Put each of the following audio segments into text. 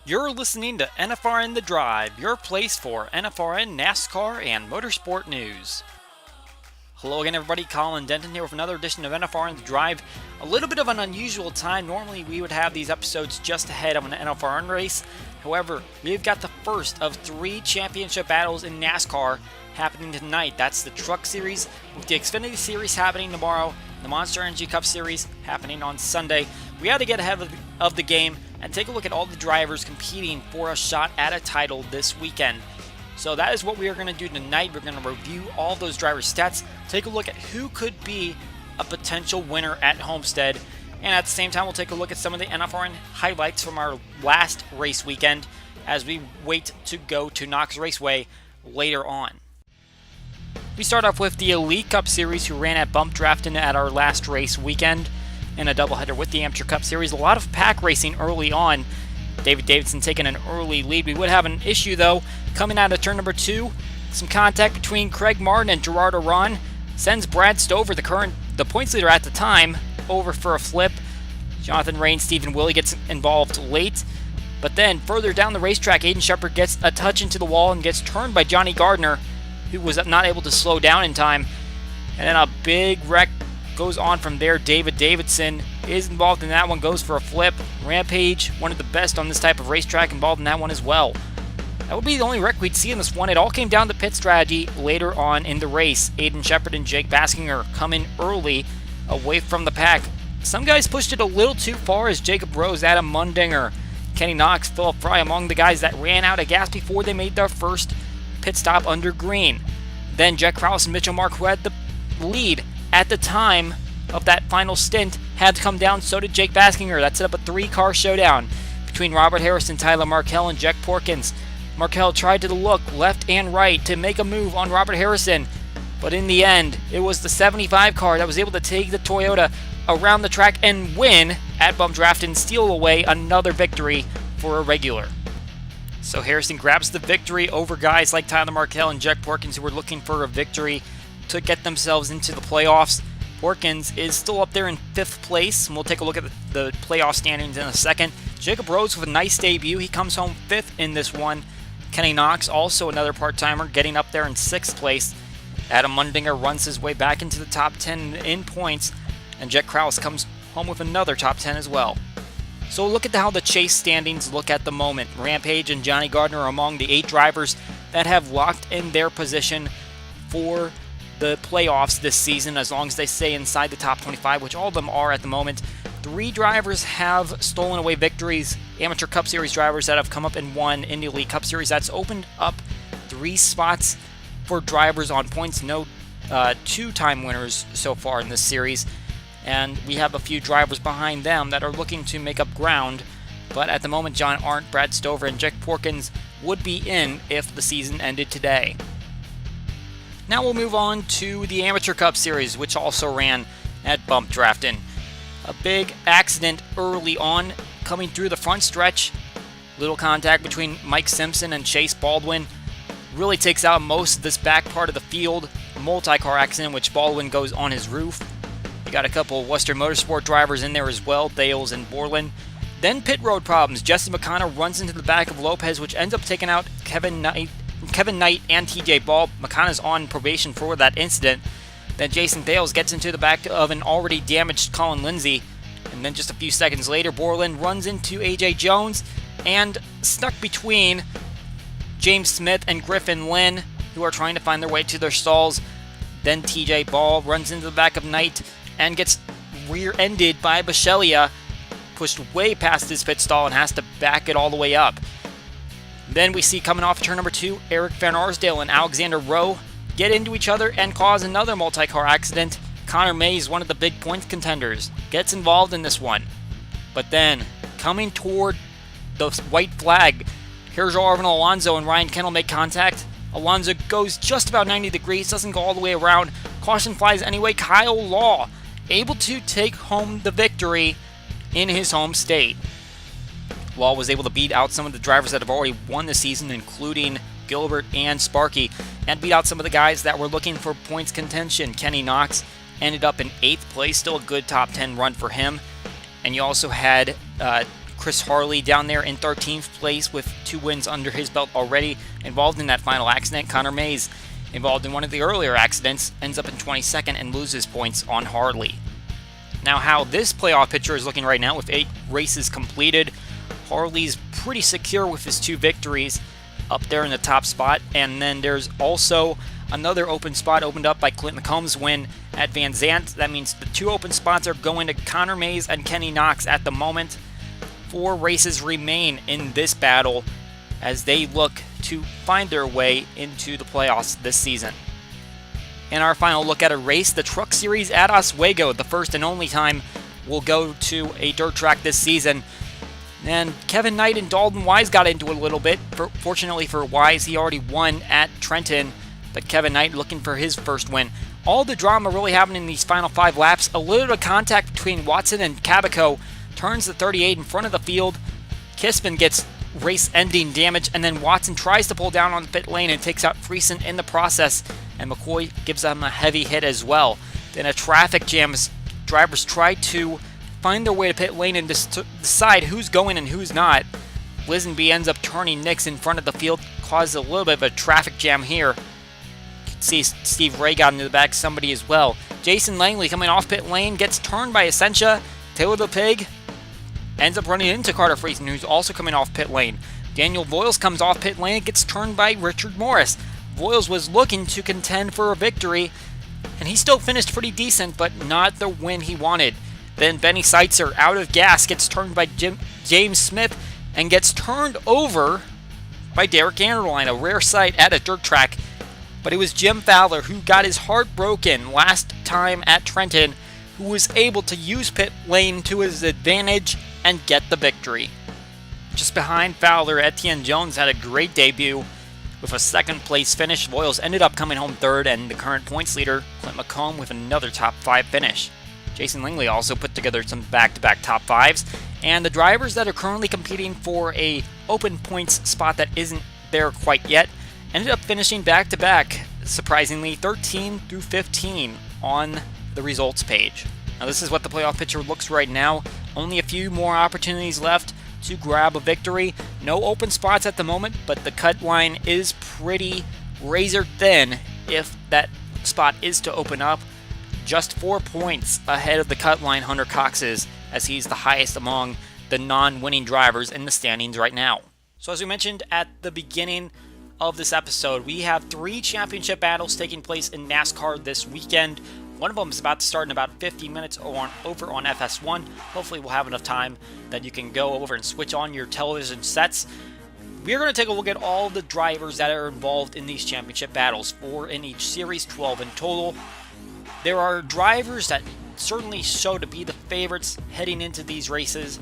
You're listening to NFRN The Drive, your place for NFRN, NASCAR, and motorsport news. Hello again, everybody. Colin Denton here with another edition of NFRN The Drive. A little bit of an unusual time. Normally, we would have these episodes just ahead of an NFRN race. However, we've got the first of 3 championship battles in NASCAR happening tonight. That's the Truck Series, with the Xfinity Series happening tomorrow, the Monster Energy Cup Series happening on Sunday. We had to get ahead of the game and take a look at all the drivers competing for a shot at a title this weekend. So that is what we are going to do tonight. We're going to review all those drivers' stats, take a look at who could be a potential winner at Homestead, and at the same time we'll take a look at some of the NFRN highlights from our last race weekend as we wait to go to Knox Raceway later on. We start off with the Elite Cup Series, who ran at Bumpdraftin at our last race weekend in a doubleheader with the Amateur Cup Series. A lot of pack racing early on. David Davidson taking an early lead. We would have an issue, though, coming out of turn number 2. Some contact between Craig Martin and Gerard Aron sends Brad Stover, the points leader at the time, over for a flip. Jonathan Rain, Stephen Willie gets involved late. But then, further down the racetrack, Aiden Shepard gets a touch into the wall and gets turned by Johnny Gardner, who was not able to slow down in time. And then a big wreck goes on from there. David Davidson is involved in that one, goes for a flip. Rampage, one of the best on this type of racetrack, involved in that one as well. That would be the only wreck we'd see in this one. It all came down to pit strategy later on in the race. Aiden Shepard and Jake Baskinger come in early away from the pack. Some guys pushed it a little too far, as Jacob Rose, Adam Mundinger, Kenny Knox, Philip Fry among the guys that ran out of gas before they made their first pit stop under green. Then Jack Krause and Mitchell Mark, who had the lead at the time of that final stint, had to come down. So did Jake Baskinger. That set up a 3-car showdown between Robert Harrison, Tyler Markell, and Jack Porkins. Markell tried to look left and right to make a move on Robert Harrison, but in the end, it was the 75 car that was able to take the Toyota around the track and win at Bumpdraftin, steal away another victory for a regular. So Harrison grabs the victory over guys like Tyler Markell and Jack Porkins, who were looking for a victory to get themselves into the playoffs. Porkins is still up there in 5th place, and we'll take a look at the playoff standings in a second. Jacob Rhodes with a nice debut. He comes home 5th in this one. Kenny Knox, also another part-timer, getting up there in 6th place. Adam Mundinger runs his way back into the top 10 in points, and Jack Krause comes home with another top 10 as well. So look at how the chase standings look at the moment. Rampage and Johnny Gardner are among the 8 drivers that have locked in their position for the playoffs this season, as long as they stay inside the top 25, which all of them are at the moment. 3 drivers have stolen away victories, Amateur Cup Series drivers that have come up and won in the Elite Cup Series. That's opened up 3 spots for drivers on points. No 2-time winners so far in this series, and we have a few drivers behind them that are looking to make up ground. But at the moment, John Arndt, Brad Stover, and Jack Porkins would be in if the season ended today. Now we'll move on to the Amateur Cup Series, which also ran at Bumpdraftin. A big accident early on coming through the front stretch. Little contact between Mike Simpson and Chase Baldwin really takes out most of this back part of the field. A multi-car accident, which Baldwin goes on his roof. You got a couple of Western Motorsport drivers in there as well, Thales and Borland. Then pit road problems. Jesse McConnell runs into the back of Lopez, which ends up taking out Kevin Knight and TJ Ball. McConnell's on probation for that incident. Then Jason Thales gets into the back of an already damaged Colin Lindsay. And then just a few seconds later, Borland runs into AJ Jones and stuck between James Smith and Griffin Lynn, who are trying to find their way to their stalls. Then TJ Ball runs into the back of Knight and gets rear-ended by Bisceglia, pushed way past his pit stall and has to back it all the way up. Then we see coming off turn number 2, Eric Van Arsdale and Alexander Rowe get into each other and cause another multi-car accident. Connor Mays, one of the big point contenders, gets involved in this one. But then, coming toward the white flag, here's Arvin Alonso and Ryan Kendall make contact. Alonso goes just about 90 degrees, doesn't go all the way around. Caution flies anyway. Kyle Law able to take home the victory in his home state. Law was able to beat out some of the drivers that have already won the season, including Gilbert and Sparky, and beat out some of the guys that were looking for points contention. Kenny Knox ended up in 8th place, still a good top 10 run for him. And you also had Chris Harley down there in 13th place with 2 wins under his belt already. Involved in that final accident, Connor Mays, involved in one of the earlier accidents, ends up in 22nd and loses points on Harley. Now, how this playoff picture is looking right now with 8 races completed, Harley's pretty secure with his 2 victories up there in the top spot, and then there's also another open spot opened up by Clint McComb's win at Van Zandt. That means the 2 open spots are going to Connor Mays and Kenny Knox at the moment. 4 races remain in this battle as they look to find their way into the playoffs this season. In our final look at a race, the Truck Series at Oswego, the first and only time we'll go to a dirt track this season. And Kevin Knight and Dalton Wise got into it a little bit. Fortunately for Wise, he already won at Trenton, but Kevin Knight looking for his first win. All the drama really happened in these final 5 laps. A little bit of contact between Watson and Cabico, turns the 38 in front of the field. Kispin gets race-ending damage, and then Watson tries to pull down on the pit lane and takes out Friesen in the process, and McCoy gives them a heavy hit as well. Then a traffic jam as drivers try to find their way to pit lane and decide who's going and who's not. Lisenby ends up turning Nix in front of the field, causes a little bit of a traffic jam here. You can see Steve Ray got into the back, somebody as well. Jason Langley coming off pit lane, gets turned by Essentia. Taylor the Pig ends up running into Carter Friesen, who's also coming off pit lane. Daniel Voiles comes off pit lane and gets turned by Richard Morris. Voiles was looking to contend for a victory, and he still finished pretty decent, but not the win he wanted. Then Benny Seitzer, out of gas, gets turned by James Smith and gets turned over by Derek Anderline, a rare sight at a dirt track. But it was Jim Fowler who got his heart broken last time at Trenton, who was able to use pit lane to his advantage and get the victory. Just behind Fowler, Etienne Jones had a great debut with a 2nd place finish. Voiles ended up coming home 3rd, and the current points leader, Clint McComb, with another top 5 finish. Jason Langley also put together some back-to-back top 5s, and the drivers that are currently competing for a open points spot that isn't there quite yet ended up finishing back-to-back, surprisingly 13 through 15 on the results page. Now this is what the playoff picture looks right now. Only a few more opportunities left to grab a victory. No open spots at the moment, but the cut line is pretty razor thin if that spot is to open up. Just 4 points ahead of the cut line Hunter Cox is, as he's the highest among the non-winning drivers in the standings right now. So as we mentioned at the beginning of this episode, we have 3 championship battles taking place in NASCAR this weekend. One of them is about to start in about 50 minutes over on FS1. Hopefully we'll have enough time that you can go over and switch on your television sets. We're going to take a look at all the drivers that are involved in these championship battles, 4 in each series, 12 in total. There are drivers that certainly show to be the favorites heading into these races,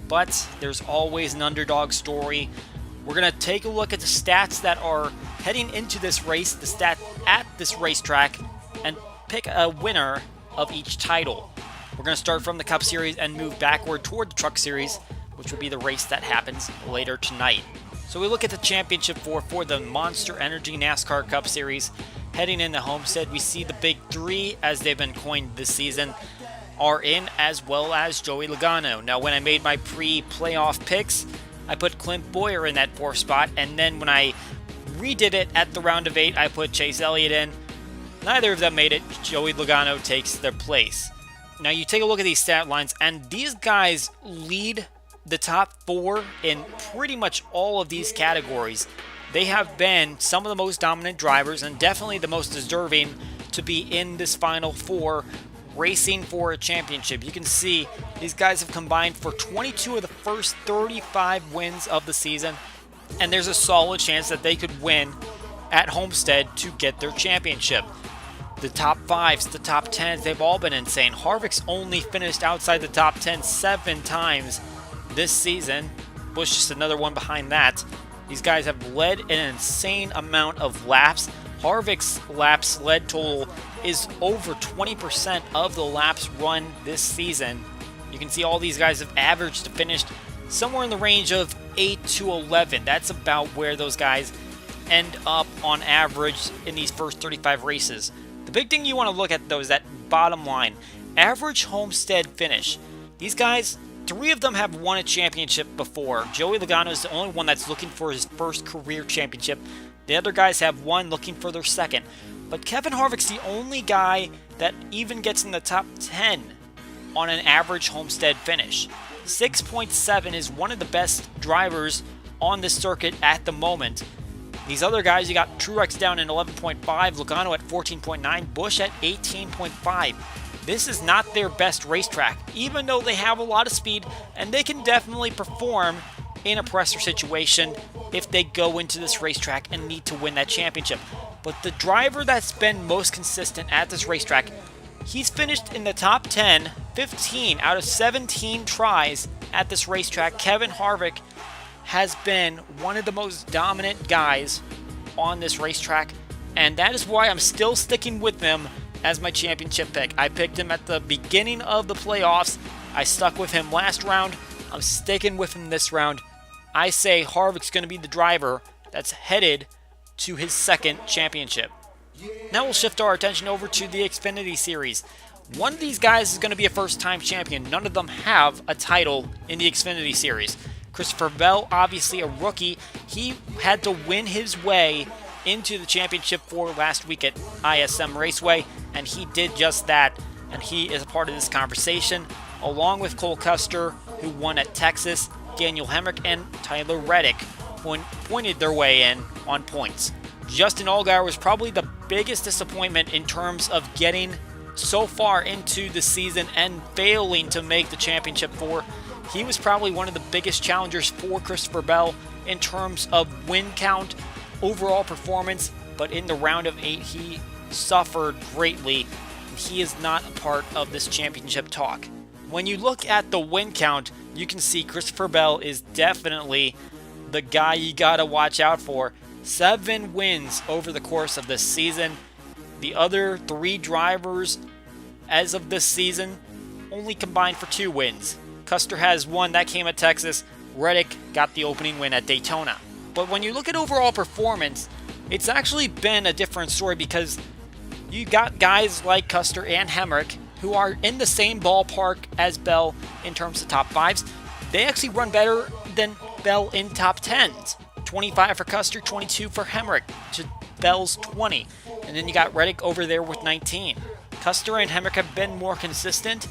but there's always an underdog story. We're going to take a look at the stats that are heading into this race, the stat at this racetrack, and pick a winner of each title. We're going to start from the Cup Series and move backward toward the Truck Series, which will be the race that happens later tonight. So we look at the championship for the Monster Energy NASCAR Cup Series. Heading into Homestead, we see the big 3, as they've been coined this season, are in, as well as Joey Logano. Now, when I made my pre-playoff picks, I put Clint Boyer in that 4th spot, and then when I redid it at the round of 8, I put Chase Elliott in. Neither of them made it. Joey Logano takes their place. Now, you take a look at these stat lines, and these guys lead the top 4 in pretty much all of these categories. They have been some of the most dominant drivers and definitely the most deserving to be in this Final 4 racing for a championship. You can see these guys have combined for 22 of the first 35 wins of the season, and there's a solid chance that they could win at Homestead to get their championship. The top 5s, the top 10s, they've all been insane. Harvick's only finished outside the top 10 7 times this season. Busch just another one behind that. These guys have led an insane amount of laps. Harvick's laps led total is over 20% of the laps run this season. You can see all these guys have averaged to finished somewhere in the range of 8 to 11. That's about where those guys end up on average in these first 35 races. The big thing you want to look at, though, is that bottom line. Average Homestead finish. These guys 3 of them have won a championship before. Joey Logano is the only one that's looking for his first career championship. The other guys have one looking for their second. But Kevin Harvick's the only guy that even gets in the top 10 on an average Homestead finish. 6.7 is one of the best drivers on this circuit at the moment. These other guys, you got Truex down in 11.5, Logano at 14.9, Busch at 18.5. This is not their best racetrack, even though they have a lot of speed, and they can definitely perform in a pressure situation if they go into this racetrack and need to win that championship. But the driver that's been most consistent at this racetrack, he's finished in the top 10, 15 out of 17 tries at this racetrack. Kevin Harvick has been one of the most dominant guys on this racetrack, and that is why I'm still sticking with him as my championship pick. I picked him at the beginning of the playoffs. I stuck with him last round. I'm sticking with him this round. I say Harvick's going to be the driver that's headed to his second championship. Now we'll shift our attention over to the Xfinity Series. One of these guys is going to be a first-time champion. None of them have a title in the Xfinity Series. Christopher Bell, obviously a rookie. He had to win his way into the championship for last week at ISM Raceway, and he did just that, and he is a part of this conversation, along with Cole Custer, who won at Texas. Daniel Hemrick and Tyler Reddick pointed their way in on points. Justin Allgaier was probably the biggest disappointment in terms of getting so far into the season and failing to make the championship four. He was probably one of the biggest challengers for Christopher Bell in terms of win count, overall performance, but in the round of 8 he suffered greatly. He is not a part of this championship talk. When you look at the win count, you can see Christopher Bell is definitely the guy you gotta watch out for. 7 wins over the course of this season. The other 3 drivers as of this season only combined for 2 wins. Custer has 1, that came at Texas. Reddick got the opening win at Daytona. But when you look at overall performance, it's actually been a different story, because you got guys like Custer and Hemrick who are in the same ballpark as Bell in terms of top 5s. They actually run better than Bell in top 10s. 25 for Custer, 22 for Hemrick to Bell's 20. And then you got Reddick over there with 19. Custer and Hemrick have been more consistent,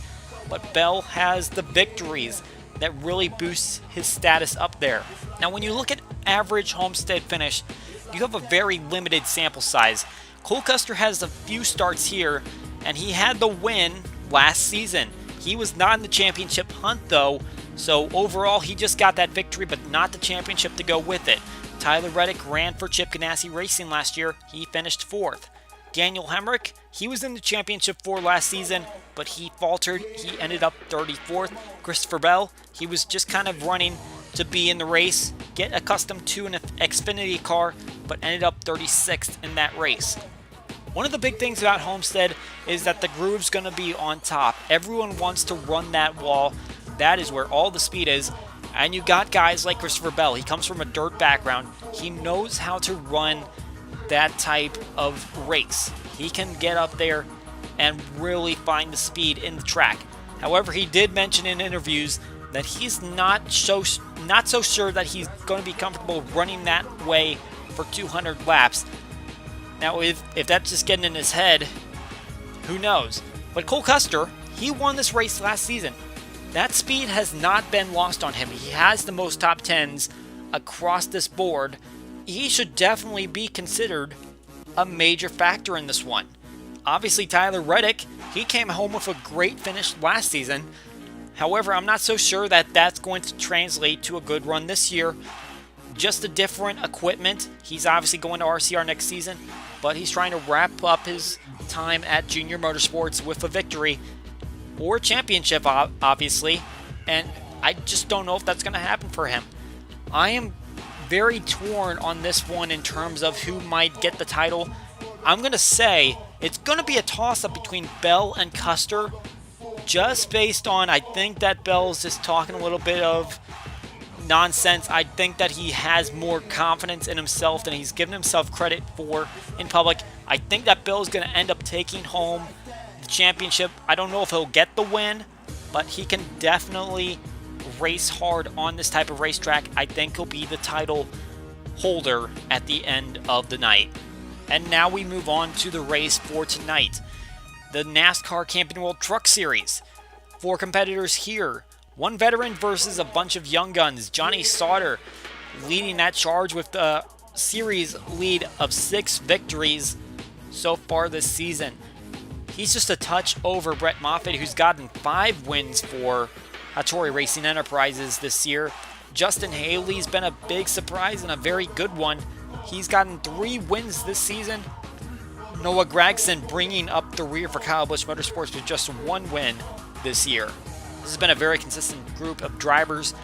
but Bell has the victories that really boosts his status up there. Now, when you look at average Homestead finish, you have a very limited sample size. Cole Custer has a few starts here, and he had the win last season. He was not in the championship hunt, though, so overall he just got that victory, but not the championship to go with it. Tyler Reddick ran for Chip Ganassi Racing last year. He finished 4th. Daniel Hemrick, he was in the championship 4 last season, but he faltered. He ended up 34th. Christopher Bell, he was just kind of running to be in the race, get accustomed to an Xfinity car, but ended up 36th in that race. One of the big things about Homestead is that the groove's going to be on top. Everyone wants to run that wall. That is where all the speed is. And you got guys like Christopher Bell. He comes from a dirt background. He knows how to run that type of race. He can get up there and really find the speed in the track. However, he did mention in interviews that he's not so sure that he's going to be comfortable running that way for 200 laps. Now, if that's just getting in his head, who knows? But Cole Custer, he won this race last season. That speed has not been lost on him. He has the most top 10s across this board. He should definitely be considered a major factor in this one. Obviously, Tyler Reddick, he came home with a great finish last season. However, I'm not so sure that that's going to translate to a good run this year. Just a different equipment. He's obviously going to RCR next season, but he's trying to wrap up his time at Junior Motorsports with a victory or a championship, obviously, and I just don't know if that's going to happen for him. I am very torn on this one in terms of who might get the title. I'm going to say it's going to be a toss-up between Bell and Custer, just based on, I think that Bell's just talking a little bit of nonsense. I think that he has more confidence in himself than he's given himself credit for in public. I think that Bell's going to end up taking home the championship. I don't know if he'll get the win, but he can definitely race hard on this type of racetrack, I think he'll be the title holder at the end of the night. And now we move on to the race for tonight. The NASCAR Camping World Truck Series. 4 competitors here. 1 veteran versus a bunch of young guns. Johnny Sauter leading that charge with the series lead of 6 victories so far this season. He's just a touch over Brett Moffitt, who's gotten 5 wins for Hattori Racing Enterprises this year. Justin Haley's been a big surprise and a very good one. He's gotten 3 wins this season. Noah Gragson bringing up the rear for Kyle Busch Motorsports with just 1 win this year. This has been a very consistent group of drivers.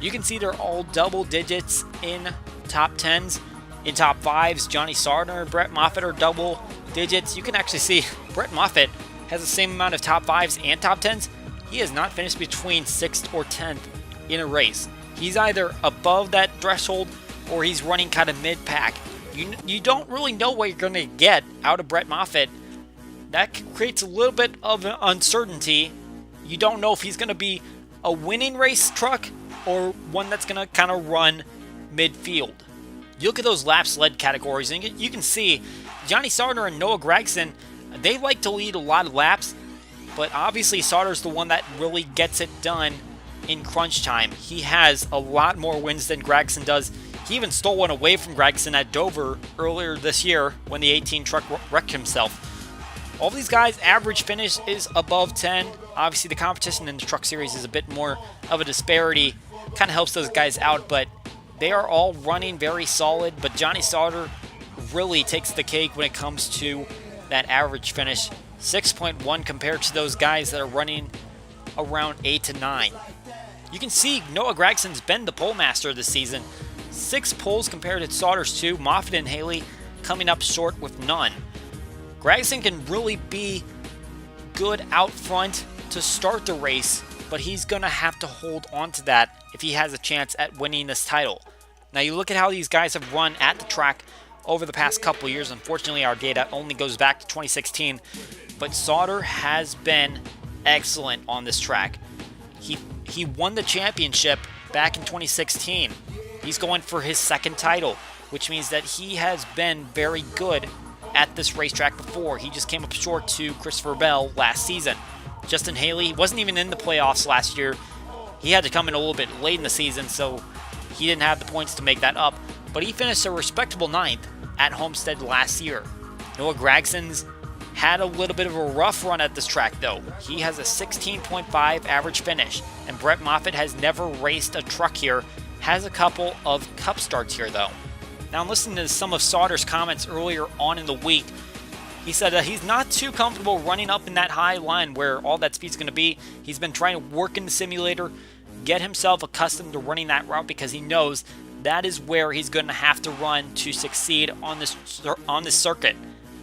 You can see they're all double digits in top 10s. In top 5s, Johnny Sauter and Brett Moffitt are double digits. You can actually see Brett Moffitt has the same amount of top 5s and top 10s. He has not finished between 6th or 10th in a race. He's either above that threshold or he's running kind of mid-pack. You don't really know what you're going to get out of Brett Moffitt. That creates a little bit of uncertainty. You don't know if he's going to be a winning race truck or one that's going to kind of run midfield. You look at those laps led categories and you can see Johnny Sauter and Noah Gragson, they like to lead a lot of laps, but obviously Sauter's the one that really gets it done in crunch time. He has a lot more wins than Gragson does. He even stole one away from Gragson at Dover earlier this year when the 18 truck wrecked himself. All these guys' average finish is above 10. Obviously, the competition in the truck series is a bit more of a disparity. Kind of helps those guys out, but they are all running very solid. But Johnny Sauter really takes the cake when it comes to that average finish. 6.1 compared to those guys that are running around 8 to 9. You can see Noah Gragson's been the pole master this season. 6 poles compared to Sauter's 2. Moffitt and Haley coming up short with none. Gragson can really be good out front to start the race, but he's going to have to hold on to that if he has a chance at winning this title. Now you look at how these guys have run at the track over the past couple years. Unfortunately, our data only goes back to 2016, but Sauter has been excellent on this track. He won the championship back in 2016. He's going for his 2nd title, which means that he has been very good at this racetrack before. He just came up short to Christopher Bell last season. Justin Haley wasn't even in the playoffs last year. He had to come in a little bit late in the season, so he didn't have the points to make that up. But he finished a respectable 9th at Homestead last year. Noah Gragson's had a little bit of a rough run at this track, though. He has a 16.5 average finish, and Brett Moffitt has never raced a truck here. Has a couple of cup starts here, though. Now, I'm listening to some of Sauter's comments earlier on in the week. He said that he's not too comfortable running up in that high line where all that speed's going to be. He's been trying to work in the simulator, get himself accustomed to running that route because he knows that is where he's going to have to run to succeed on this circuit.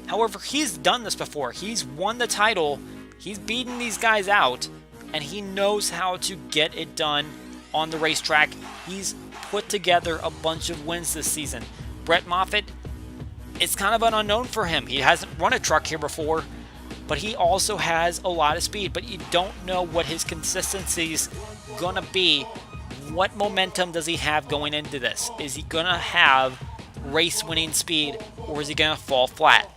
However, he's done this before. He's won the title. He's beaten these guys out, and he knows how to get it done on the racetrack. He's put together a bunch of wins this season. Brett Moffitt, it's kind of an unknown for him. He hasn't run a truck here before, but he also has a lot of speed, but you don't know what his consistency's gonna be. What momentum does he have going into this? Is he gonna have race-winning speed, or is he gonna fall flat?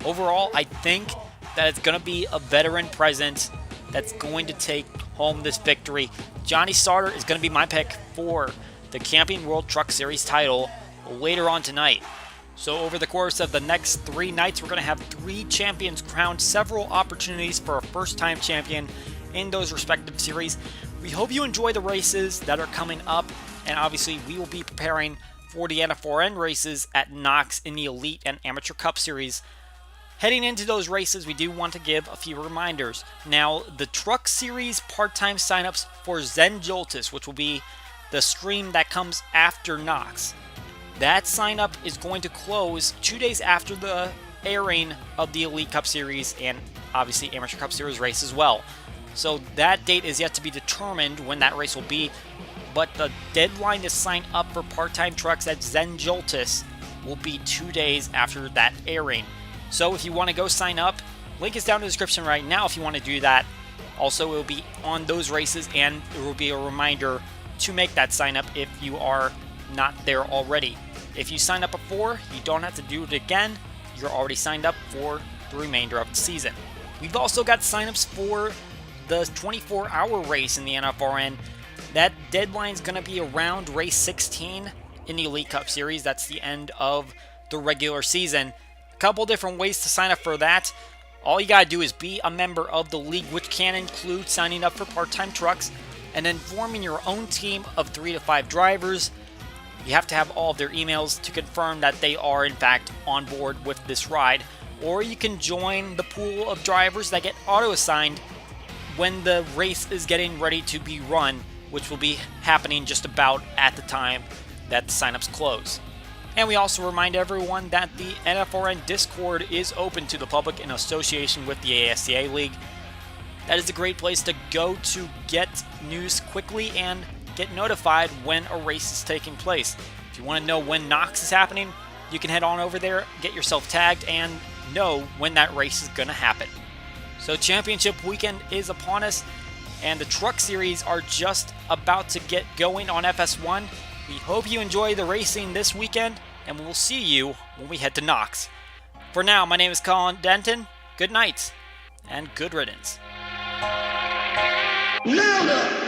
Overall, I think that it's gonna be a veteran presence that's going to take home this victory. Johnny Sauter is gonna be my pick for the Camping World Truck Series title later on tonight. So over the course of the next 3 nights, we're going to have 3 champions crowned, several opportunities for a first-time champion in those respective series. We hope you enjoy the races that are coming up, and obviously we will be preparing for the NFRN races at Knox in the Elite and Amateur Cup Series. Heading into those races, we do want to give a few reminders. Now, the Truck Series part-time signups for NCWTS, which will be the stream that comes after Knox. That sign up is going to close 2 days after the airing of the Elite Cup Series and obviously Amateur Cup Series race as well. So that date is yet to be determined when that race will be, but the deadline to sign up for part-time trucks at NCWTS will be 2 days after that airing. So if you want to go sign up, link is down in the description right now if you want to do that. Also, it will be on those races, and there will be a reminder to make that sign up if you are not there already. If you signed up before, you don't have to do it again. You're already signed up for the remainder of the season. We've also got signups for the 24-hour race in the NFRN. That deadline's going to be around race 16 in the Elite Cup Series. That's the end of the regular season. A couple different ways to sign up for that. All you got to do is be a member of the league, which can include signing up for part-time trucks and then forming your own team of 3 to 5 drivers. You have to have all of their emails to confirm that they are in fact on board with this ride. Or you can join the pool of drivers that get auto-assigned when the race is getting ready to be run, which will be happening just about at the time that the signups close. And we also remind everyone that the NFRN Discord is open to the public in association with the ASCA League. That is a great place to go to get news quickly and get notified when a race is taking place. If you want to know when NOX is happening, you can head on over there, get yourself tagged, and know when that race is going to happen. So championship weekend is upon us, and the truck series are just about to get going on FS1. We hope you enjoy the racing this weekend, and we will see you when we head to NOX. For now, my name is Colin Denton. Good night, and good riddance. Louder!